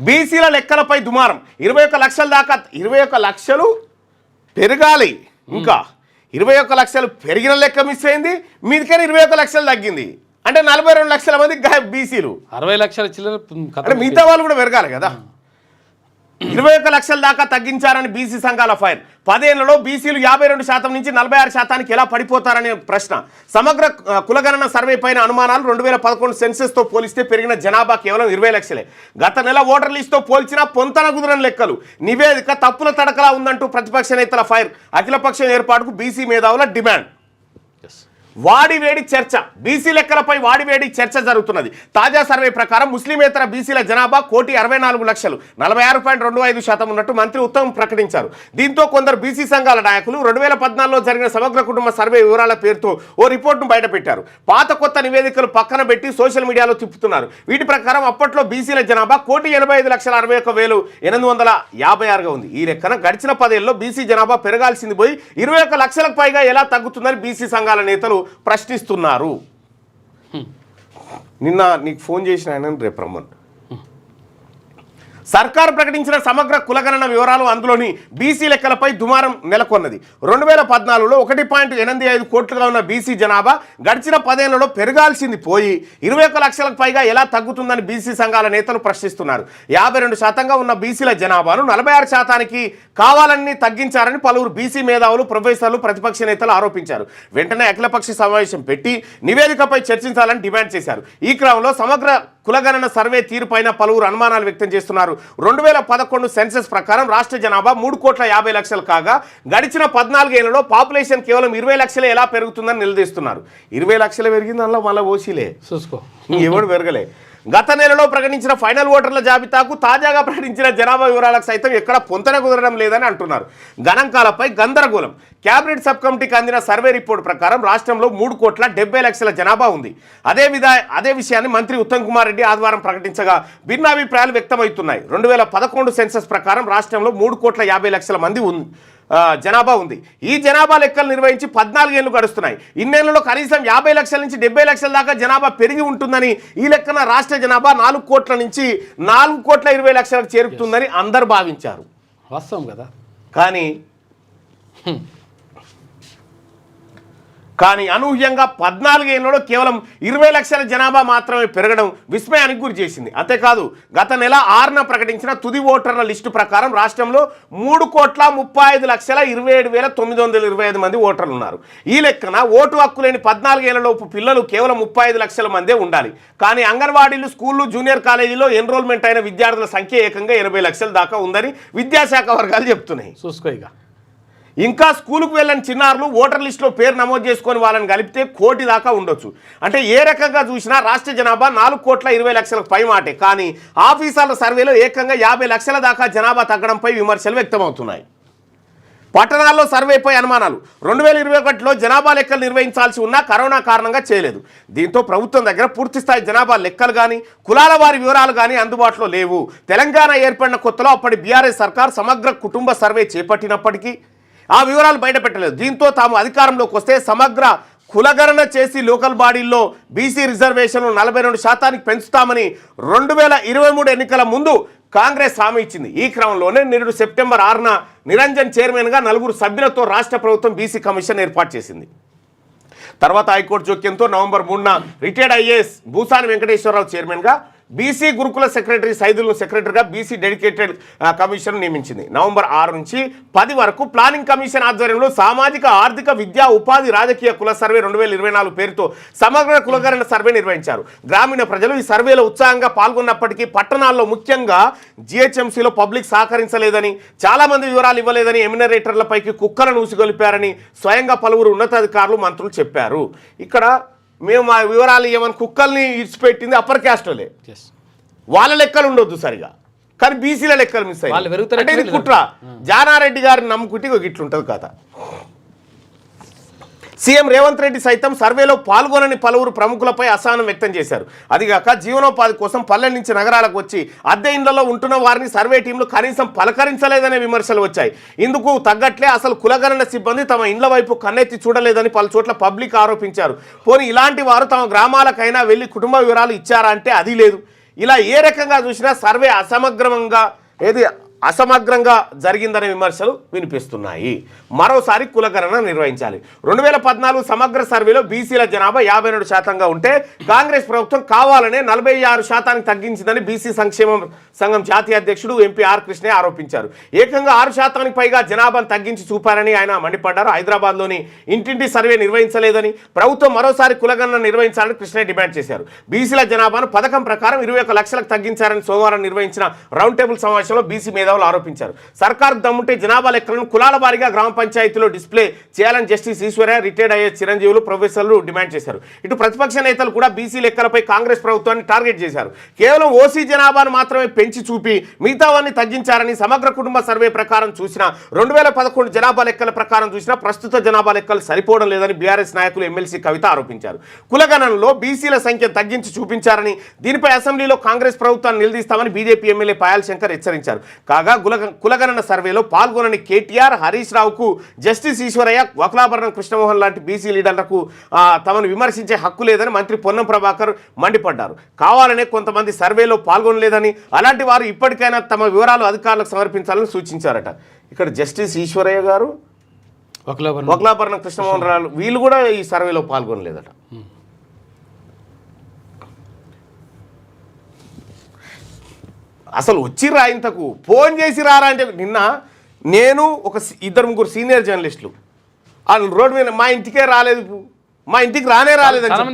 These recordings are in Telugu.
బీసీల లెక్కలపై దుమారం 21 లక్షల దాకా 21 లక్షలు పెరగాలి. ఇంకా 21 లక్షలు పెరిగిన లెక్క మిస్ అయింది, మీదికైనా 21 లక్షలు తగ్గింది. అంటే 42 లక్షల మంది బీసీలు, 60 లక్షల చిల్లర అంటే మిగతా వాళ్ళు కూడా పెరగాలి కదా. 21 లక్షల దాకా తగ్గించారని బీసీ సంఘాల ఫైర్. 10 ఏళ్లలో బీసీలు 52% నుంచి 46% ఎలా పడిపోతారనే ప్రశ్న. సమగ్ర కులగణన సర్వే పైన అనుమానాలు. 2011 సెన్సెస్తో పోలిస్తే పెరిగిన జనాభా కేవలం 20 లక్షలే. గత నెల ఓటర్ లిస్టుతో పోల్చినా పొంతన కుదరని లెక్కలు. నివేదిక తప్పుల తడకలా ఉందంటూ ప్రతిపక్ష నేతల ఫైర్. అఖిలపక్షం ఏర్పాటుకు బీసీ మేధావుల డిమాండ్. వాడివేడి చర్చ. బీసీ లెక్కలపై వాడివేడి చర్చ జరుగుతున్నది. తాజా సర్వే ప్రకారం ముస్లిమేతర బీసీల జనాభా 1,64,00,000 46.25% ఉన్నట్టు మంత్రి ఉత్తమ్ ప్రకటించారు. దీంతో కొందరు బీసీ సంఘాల నాయకులు 2014లో జరిగిన సమగ్ర కుటుంబ సర్వే వివరాల పేరుతో ఓ రిపోర్టును బయటపెట్టారు. పాత కొత్త నివేదికలు పక్కన పెట్టి సోషల్ మీడియాలో తిప్పుతున్నారు. వీటి ప్రకారం అప్పట్లో బీసీల జనాభా 1,85,61,856గా ఉంది. ఈ లెక్కన గడిచిన 10 ఏళ్లలో బీసీ జనాభా పెరగాల్సింది పోయి 21 లక్షలకు పైగా ఎలా తగ్గుతుందని బీసీ సంఘాల నేతలు ప్రశ్నిస్తున్నారు. నిన్న నీకు ఫోన్ చేసిన ఆయన రేపు రమ్మను. సర్కారు ప్రకటించిన సమగ్ర కులగణన వివరాలు, అందులోని బీసీ లెక్కలపై దుమారం నెలకొన్నది. 2014లో 1.85 కోట్లుగా ఉన్న బీసీ జనాభా గడిచిన 10 ఏళ్లలో పెరగాల్సింది పోయి 21 లక్షలకు పైగా ఎలా తగ్గుతుందని బీసీ సంఘాల నేతలు ప్రశ్నిస్తున్నారు. 52% ఉన్న బీసీల జనాభాను 46%కి కావాలని తగ్గించారని పలువురు బీసీ మేధావులు, ప్రొఫెసర్లు, ప్రతిపక్ష నేతలు ఆరోపించారు. వెంటనే అఖిలపక్ష సమావేశం పెట్టి నివేదికపై చర్చించాలని డిమాండ్ చేశారు. ఈ క్రమంలో సమగ్ర కులగణన సర్వే తీరుపైన పలువురు అనుమానాలు వ్యక్తం చేస్తున్నారు. 2011 సెన్సెస్ ప్రకారం రాష్ట్ర జనాభా 3,50,00,000 కాగా గడిచిన 14 ఏళ్లలో పాపులేషన్ కేవలం 20 లక్షలే ఎలా పెరుగుతుందని నిలదీస్తున్నారు. 20 లక్షలు పెరిగింది, అందులో మళ్ళీ ఓసీలే చూసుకో, ఎవడు పెరగలే. గత నెలలో ప్రకటించిన ఫైనల్ ఓటర్ల జాబితాకు తాజాగా ప్రకటించిన జనాభా వివరాలకు సైతం ఎక్కడ పొంతన కుదరడం లేదని అంటున్నారు. గణాంకాలపై గందరగోళం. కేబినెట్ సబ్ కమిటీకి అందిన సర్వే రిపోర్టు ప్రకారం రాష్ట్రంలో 3,70,00,000 జనాభా ఉంది. అదే విషయాన్ని మంత్రి ఉత్తమ్ కుమార్ రెడ్డి ఆదివారం ప్రకటించగా భిన్నాభిప్రాయాలు వ్యక్తమవుతున్నాయి. 2011 సెన్సస్ ప్రకారం రాష్ట్రంలో 3,50,00,000 మంది జనాభా ఉంది. ఈ జనాభా లెక్కలు నిర్వహించి 14 ఏళ్లు గడుస్తున్నాయి. ఇన్నేళ్లలో కనీసం 50 లక్షల నుంచి 70 లక్షల దాకా జనాభా పెరిగి ఉంటుందని, ఈ లెక్కన రాష్ట్ర జనాభా 4 కోట్ల నుంచి 4,20,00,000 చేరుతుందని అందరు భావించారు. వాస్తవం కదా. కానీ అనూహ్యంగా 14 ఏళ్లలో కేవలం 20 లక్షల జనాభా మాత్రమే పెరగడం విస్మయానికి గురి చేసింది. అంతేకాదు, గత నెల 6న ప్రకటించిన తుది ఓటర్ల లిస్టు ప్రకారం రాష్ట్రంలో 3,35,27,925 మంది ఓటర్లు ఉన్నారు. ఈ లెక్కన ఓటు హక్కు లేని 14 ఏళ్లలోపు పిల్లలు కేవలం 35 లక్షల మందే ఉండాలి. కానీ అంగన్వాడీలు, స్కూళ్లు, జూనియర్ కాలేజీలో ఎన్రోల్మెంట్ అయిన విద్యార్థుల సంఖ్య ఏకంగా 80 లక్షల దాకా ఉందని విద్యాశాఖ వర్గాలు చెప్తున్నాయి. చూసుకో. ఇంకా స్కూలుకు వెళ్ళని చిన్నారులు ఓటర్ లిస్టులో పేరు నమోదు చేసుకొని వాళ్ళని కలిపితే 1 కోటి దాకా ఉండొచ్చు. అంటే ఏ రకంగా చూసినా రాష్ట్ర జనాభా 4,20,00,000 పై మాటే. కానీ ఆఫీసర్ల సర్వేలో ఏకంగా 50 లక్షల దాకా జనాభా తగ్గడంపై విమర్శలు వ్యక్తమవుతున్నాయి. పట్టణాల్లో సర్వేపై అనుమానాలు. 2021లో జనాభా లెక్కలు నిర్వహించాల్సి ఉన్నా కరోనా కారణంగా చేయలేదు. దీంతో ప్రభుత్వం దగ్గర పూర్తిస్థాయి జనాభా లెక్కలు కానీ కులాల వారి వివరాలు కానీ అందుబాటులో లేవు. తెలంగాణ ఏర్పడిన కొత్తలో అప్పటి బీఆర్ఎస్ సర్కార్ సమగ్ర కుటుంబ సర్వే చేపట్టినప్పటికీ ఆ వివరాలు బయటపెట్టలేదు. దీంతో తాము అధికారంలోకి వస్తే సమగ్ర కులగణన చేసి లోకల్ బాడీల్లో బీసీ రిజర్వేషన్లు 42% పెంచుతామని 2023 ఎన్నికల ముందు కాంగ్రెస్ హామీ ఇచ్చింది. ఈ క్రమంలోనే నేడు సెప్టెంబర్ 6న నిరంజన్ చైర్మన్గా 4 సభ్యులతో రాష్ట్ర ప్రభుత్వం బీసీ కమిషన్ ఏర్పాటు చేసింది. తర్వాత హైకోర్టు జోక్యంతో నవంబర్ 3న రిటైర్డ్ ఐఏఎస్ భూసాని వెంకటేశ్వరరావు చైర్మన్గా, బీసీ గురుకుల సెక్రటరీ సైదుల్ను సెక్రటరీగా బీసీ డెడికేటెడ్ కమిషన్ నియమించింది. నవంబర్ 6 నుంచి 10 వరకు ప్లానింగ్ కమిషన్ ఆధ్వర్యంలో సామాజిక, ఆర్థిక, విద్యా, ఉపాధి, రాజకీయ కుల సర్వే 2024 పేరుతో సమగ్ర కులగణన సర్వే నిర్వహించారు. గ్రామీణ ప్రజలు ఈ సర్వేలో ఉత్సాహంగా పాల్గొన్నప్పటికీ పట్టణాల్లో ముఖ్యంగా జిహెచ్ఎంసీలో పబ్లిక్ సహకరించలేదని, చాలామంది వివరాలు ఇవ్వలేదని, ఎమ్యునరేటర్లపైకి కుక్కలను ఊసిగొలిపారని స్వయంగా పలువురు ఉన్నతాధికారులు, మంత్రులు చెప్పారు. ఇక్కడ మేము మా వివరాలు ఏమని కుక్కల్ని ఇచ్చిపెట్టింది అప్పర్ క్యాస్ట్లే. వాళ్ళ లెక్కలు ఉండొద్దు సరిగా, కానీ బీసీల లెక్కలు మిస్ అయ్యాయి. అంటే ఇది కుట్ర. జానారెడ్డి గారిని నమ్ముకుంటే ఇట్లుంటుంది కథ. సీఎం రేవంత్ రెడ్డి సైతం సర్వేలో పాల్గొనని పలువురు ప్రముఖులపై అసహనం వ్యక్తం చేశారు. అదిగాక జీవనోపాధి కోసం పల్లె నుంచి నగరాలకు వచ్చి అద్దె ఇండ్లలో ఉంటున్న వారిని సర్వే టీంలు కనీసం పలకరించలేదనే విమర్శలు వచ్చాయి. ఇందుకు తగ్గట్లే అసలు కులగణన సిబ్బంది తమ ఇండ్ల వైపు కన్నెత్తి చూడలేదని పలు చోట్ల పబ్లిక్ ఆరోపించారు. పోనీ ఇలాంటి వారు తమ గ్రామాలకైనా వెళ్ళి కుటుంబ వివరాలు ఇచ్చారా అంటే అది లేదు. ఇలా ఏ రకంగా చూసినా సర్వే అసమగ్రంగా జరిగిందనే విమర్శలు వినిపిస్తున్నాయి. మరోసారి కులగణన నిర్వహించాలి. 2014 సమగ్ర సర్వేలో బీసీల జనాభా 52% ఉంటే కాంగ్రెస్ ప్రభుత్వం కావాలనే 46% తగ్గించిందని బీసీ సంక్షేమ సంఘం జాతీయ అధ్యక్షుడు ఎంపీ ఆర్ కృష్ణయ్య ఆరోపించారు. ఏకంగా 6% పైగా జనాభాను తగ్గించి చూపారని ఆయన మండిపడ్డారు. హైదరాబాద్లోని ఇంటింటి సర్వే నిర్వహించలేదని, ప్రభుత్వం మరోసారి కులగణన నిర్వహించాలని కృష్ణయ్య డిమాండ్ చేశారు. బీసీల జనాభాను పథకం ప్రకారం 21 లక్షలకు తగ్గించారని సోమవారం నిర్వహించిన రౌండ్ టేబుల్ సమావేశంలో బీసీ మేధావులు ఆరోపించారు. సర్కారు దమ్ముంటే జనాభా లెక్కలను కులాల వారీగా గ్రామ పంచాయతీలో డిస్ప్లే చేయాలని జస్టిస్ ఈశ్వర్య, రిటైర్డ్ అయ్యే చిరంజీవులు, ప్రొఫెసర్లు డిమాండ్ చేశారు. ఇటు ప్రతిపక్ష నేతలు కూడా బీసీ లెక్కలపై కాంగ్రెస్ ప్రభుత్వాన్ని టార్గెట్ చేశారు. కేవలం ఓసీ జనాభాను మాత్రమే పెంచి చూపి మిగతావాన్ని తగ్గించారని, సమగ్ర కుటుంబ సర్వే ప్రకారం చూసినా 2011 జనాభా లెక్కల ప్రకారం చూసినా ప్రస్తుత జనాభా లెక్కలు సరిపోవడం లేదని బీఆర్ఎస్ నాయకులు ఎమ్మెల్సీ కవిత ఆరోపించారు. కులగణనలో బీసీల సంఖ్య తగ్గించి చూపించారని, దీనిపై అసెంబ్లీలో కాంగ్రెస్ ప్రభుత్వాన్ని నిలదీస్తామని బీజేపీ ఎమ్మెల్యే పాయల్ శంకర్ హెచ్చరించారు. కాగా కులగణన సర్వేలో పాల్గొనని కేటీఆర్, హరీష్ రావుకు జస్టిస్ ఈశ్వరయ్య, వకులాభరణం కృష్ణమోహన్ లాంటి బీసీ లీడర్లకు తమను విమర్శించే హక్కు లేదని మంత్రి పొన్నం ప్రభాకర్ మండిపడ్డారు. కావాలనే కొంతమంది సర్వేలో పాల్గొనలేదని, అలాంటి వారు ఇప్పటికైనా తమ వివరాలు అధికారులకు సమర్పించాలని సూచించారట. ఇక్కడ జస్టిస్ ఈశ్వరయ్య గారు, వకులాభరణం కృష్ణమోహన్ రావు వీళ్ళు కూడా ఈ సర్వేలో పాల్గొనలేదట. అసలు వచ్చి ఇంతకు ఫోన్ చేసి రారా అంటే, నిన్న నేను ఒక 2-3 సీనియర్ జర్నలిస్టులు వాళ్ళు రోడ్డు మీద మా ఇంటికే రాలేదు, మా ఇంటికి రాలేదు చాలా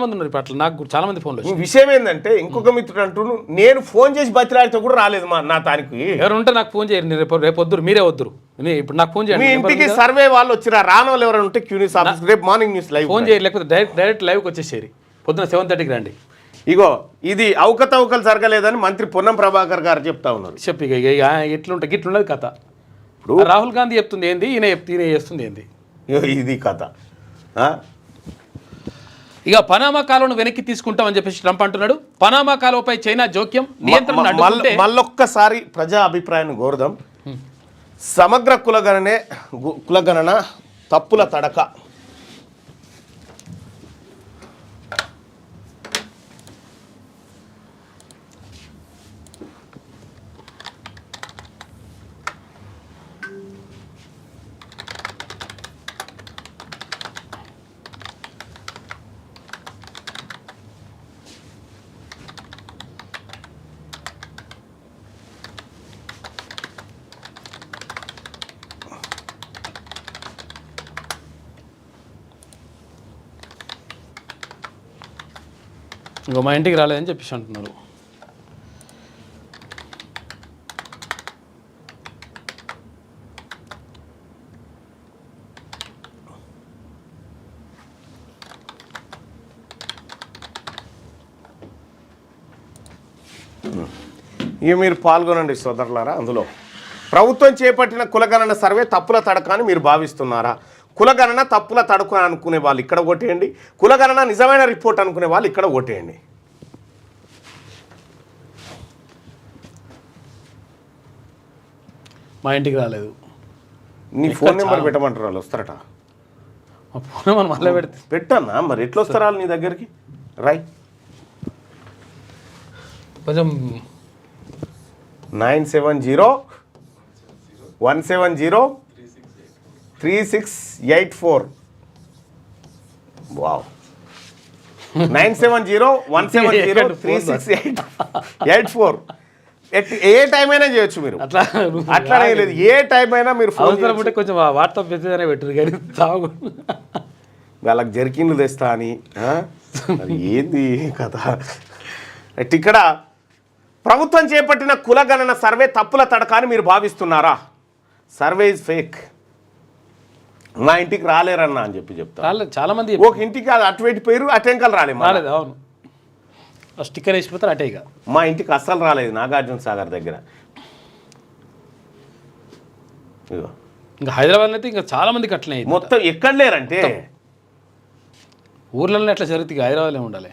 మంది ఉన్నారు. అట్లా నాకు చాలా మంది ఫోన్లు. విషయం ఏంటంటే ఇంకొక మిత్రుడు అంటున్నాను, నేను ఫోన్ చేసి బతిలాడితే కూడా రాలేదు నా తానికి. ఎవరు ఉంటే నాకు ఫోన్ చేయండి, రేపు వద్దురు, మీరే వద్దురు. ఇప్పుడు నాకు ఫోన్ చేయండి. మీ ఇంటికి సర్వే వాళ్ళు వచ్చిరా, రాని వాళ్ళు ఎవరైనా ఉంటే క్యూ న్యూస్ ఆఫీస్ రేపు మార్నింగ్ న్యూస్ లైవ్ ఫోన్ చేయండి, లేకపోతే డైరెక్ట్ లైవ్కి వచ్చేసేరి, పొద్దున 7:30కి రండి. ఇగో ఇది అవకతవకలు జరగలేదని మంత్రి పొన్నం ప్రభాకర్ గారు చెప్తా ఉన్నారు. చెప్పి గిట్లున్నది కథ. ఇప్పుడు రాహుల్ గాంధీ చెప్తుంది ఏంది, ఈయన చేస్తుంది ఏంది, ఇది కథ. ఇక పనామా కాలువను వెనక్కి తీసుకుంటామని చెప్పేసి ట్రంప్ అంటున్నాడు. పనామా కాలువపై చైనా జోక్యం నియంత్రణ మళ్ళొక్కసారి ప్రజా అభిప్రాయాన్ని కోరుదాం. సమగ్ర కులగణన తప్పుల తడక. ఇంకో మా ఇంటికి రాలేదని చెప్పేసి అంటున్నారు. ఇక మీరు పాల్గొనండి సోదరులారా. అందులో ప్రభుత్వం చేపట్టిన కులగణన సర్వే తప్పుల తడక అని మీరు భావిస్తున్నారా? కులగణన తప్పుల తడక అనుకునే వాళ్ళు ఇక్కడ ఓటేయండి, కులగణన నిజమైన రిపోర్ట్ అనుకునే వాళ్ళు ఇక్కడ ఓటేయండి. మా ఇంటికి రాలేదు. నీ ఫోన్ నెంబర్ పెట్టమంటారు, వాళ్ళు వస్తారట. మా ఫోన్ నెంబర్ మళ్ళీ పెట్టన్నా, మరి ఎట్లా వస్తారా వాళ్ళు నీ దగ్గరికి? రై కొంచెం 970-170-3684. వావ్, 970-170-3684. ఏ టైం అయినా చేయొచ్చు మీరు, అట్లానే లేదు, ఏ టైం అయినా మీరు ఫోన్ ఉంటే కొంచెం వాట్సాప్ మెసేజ్ అనే పెట్టరు కానీ తాగు వాళ్ళకి జర్కిన్లు తెస్తా అని. ఏంది కథ? ఇక్కడ ప్రభుత్వం చేపట్టిన కులగణన సర్వే తప్పుల తడక అని మీరు భావిస్తున్నారా? Survey is fake. మా ఇంటికి రాలేరన్నా అని చెప్తారు చాలా మంది. ఒక ఇంటికి అటువైపు పోయారు, అటెంకలు రాలేదు. అవును, స్టిక్కర్ వేసిపోతారు అటే. ఇక మా ఇంటికి అస్సలు రాలేదు నాగార్జున సాగర్ దగ్గర. ఇంకా హైదరాబాద్ అయితే ఇంకా చాలా మందికి అట్లనే మొత్తం ఎక్కడ లేరంటే ఊర్లలో ఎట్లా జరుగుతుంది, హైదరాబాద్లో ఉండాలి.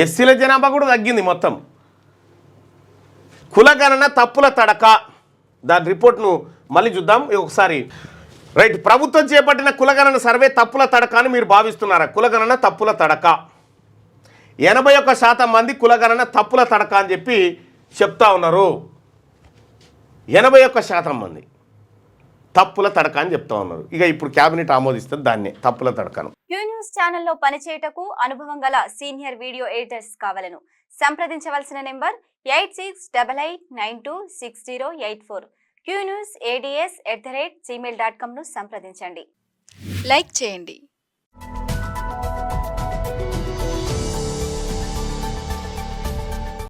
ఎస్సీల జనాభా కూడా తగ్గింది మొత్తం. కులగణన తప్పుల తడక, దాని రిపోర్ట్ను మళ్ళీ చూద్దాం ఒకసారి. రైట్, ప్రభుత్వం చేపట్టిన కులగణన సర్వే తప్పుల తడక అని మీరు భావిస్తున్నారా? కులగణన తప్పుల తడక. 81% మంది కులగణన తప్పుల తడక అని చెప్పి చెప్తా ఉన్నారు. 81% మంది తప్పుల తడక అని చెప్తా ఉన్నారు. ఇక ఇప్పుడు కేబినెట్ ఆమోదిస్తుంది దాన్ని, తప్పుల తడకను. క్యూ న్యూస్ ఛానల్లో పనిచేయటకు అనుభవం గల సీనియర్ వీడియో ఎడిటర్స్ కావాలను సంప్రదించవలసిన నెంబర్ 8688926084. qnewsads@gmail.com ను సంప్రదించండి. లైక్ చేయండి.